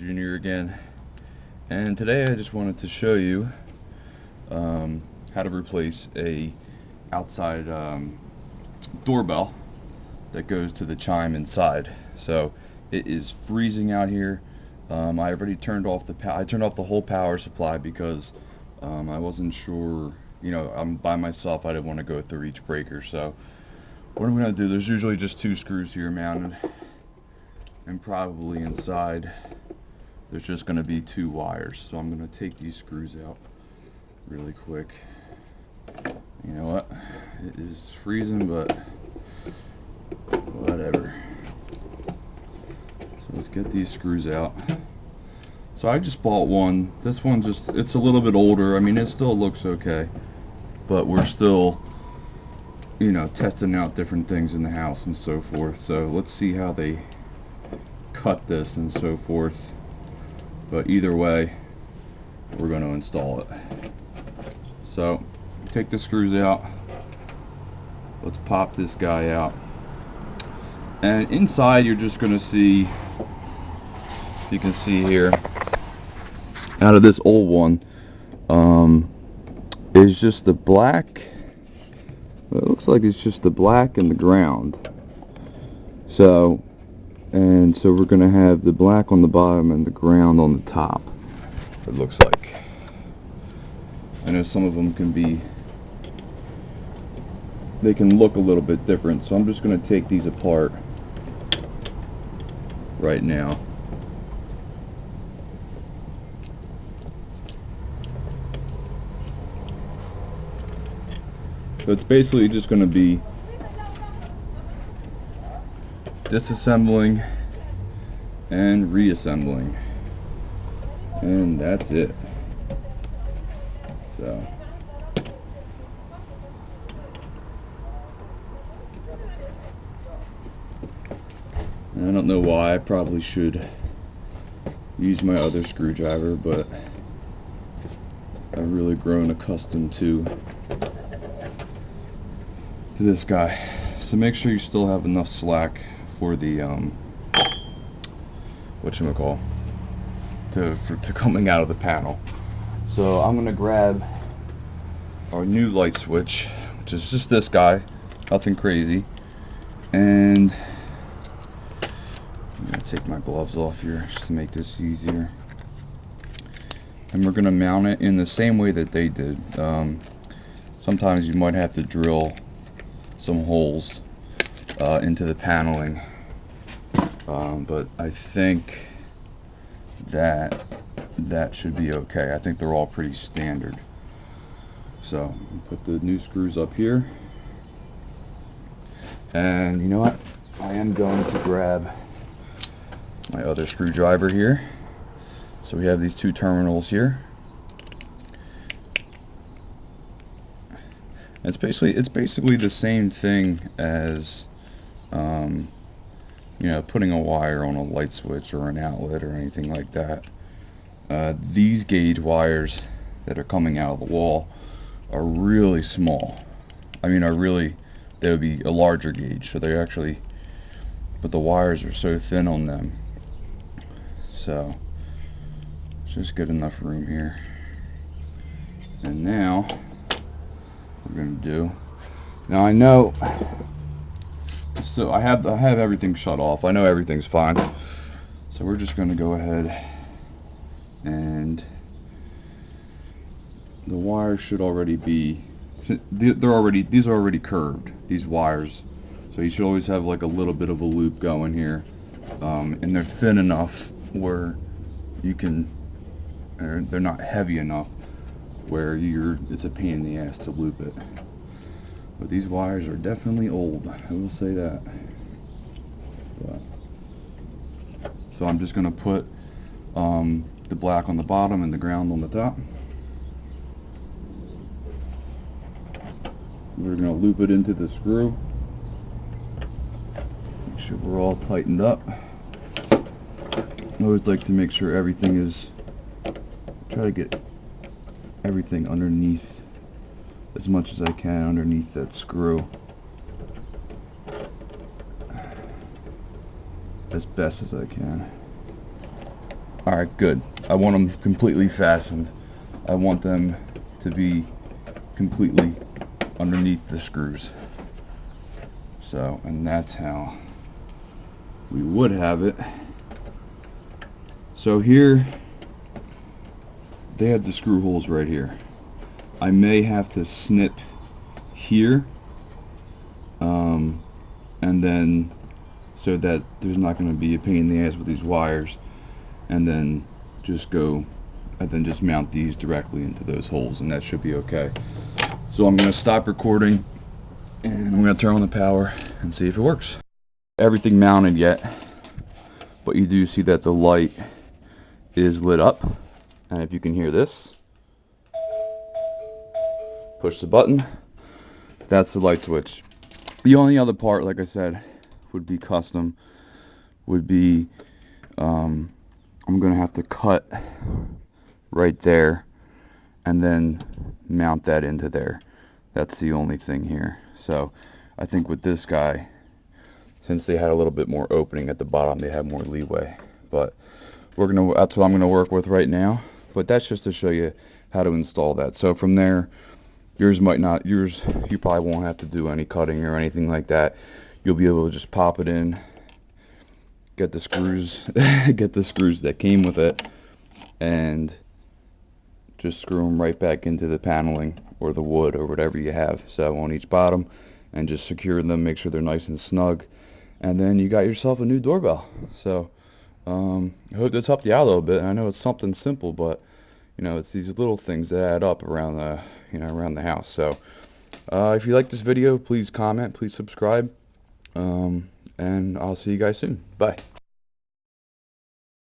Jr. again, and today I just wanted to show you how to replace a outside doorbell that goes to the chime inside. So it is freezing out here. I already turned off I turned off the whole power supply because I wasn't sure, I'm by myself, I didn't want to go through each breaker. So what I'm going to do, there's usually just 2 screws here mounted, and probably inside there's just going to be 2 wires. So I'm going to take these screws out really quick. You know what, it is freezing, but whatever. So let's get these screws out. So I just bought one. This one it's a little bit older. I mean, it still looks okay, but we're still, testing out different things in the house and so forth. So let's see how they cut this and so forth. But either way, we're going to install it. So take the screws out. Let's pop this guy out. And inside you're just going to see, you can see here, out of this old one, is just the black. It looks like it's just the black and the ground. So we're going to have the black on the bottom and the ground on the top, it looks like. I know some of them they can look a little bit different, so I'm just going to take these apart right now. So it's basically just going to be disassembling and reassembling, and that's it. So I don't know why, I probably should use my other screwdriver, but I've really grown accustomed to this guy. So make sure you still have enough slack for the whatchamacall, to coming out of the panel. So I'm gonna grab our new light switch, which is just this guy, nothing crazy, and I'm gonna take my gloves off here just to make this easier. And we're gonna mount it in the same way that they did. Sometimes you might have to drill some holes into the paneling, but I think that should be okay. I think they're all pretty standard. So put the new screws up here, and you know what, I am going to grab my other screwdriver here. So we have these 2 terminals here. It's basically the same thing as putting a wire on a light switch or an outlet or anything like that. These gauge wires that are coming out of the wall are really small. I mean, they would be a larger gauge, so they're actually, but the wires are so thin on them. So let's just get enough room here. And now what we're going to do, now I know, so I have everything shut off. I know everything's fine. So we're just going to go ahead, and the wires should already be, these are already curved, these wires. So you should always have like a little bit of a loop going here, and they're thin enough where you can, they're not heavy enough where it's a pain in the ass to loop it. But these wires are definitely old, I will say that. So I'm just going to put the black on the bottom and the ground on the top. We're going to loop it into the screw. Make sure we're all tightened up. I always like to make sure everything is, try to get everything underneath, as much as I can underneath that screw, as best as I can. Alright, good. I want them completely fastened. I want them to be completely underneath the screws. So, and that's how we would have it. So here, they have the screw holes right here. I may have to snip here, and then so that there's not going to be a pain in the ass with these wires, and then just mount these directly into those holes, and that should be okay. So I'm going to stop recording, and I'm going to turn on the power and see if it works. Everything mounted yet, but you do see that the light is lit up, and if you can hear this, push the button, that's the light switch. The only other part, like I said, would be custom, would be I'm gonna have to cut right there and then mount that into there. That's the only thing here. So I think with this guy, since they had a little bit more opening at the bottom, they have more leeway. But that's what I'm gonna work with right now. But that's just to show you how to install that. So from there, you probably won't have to do any cutting or anything like that. You'll be able to just pop it in, get the screws get the screws that came with it, and just screw them right back into the paneling or the wood or whatever you have, so on each bottom, and just secure them, make sure they're nice and snug, and then you got yourself a new doorbell. So I hope that's helped you out a little bit. I know it's something simple, but you know, it's these little things that add up around the house. So if you like this video, please comment, please subscribe, and I'll see you guys soon. Bye.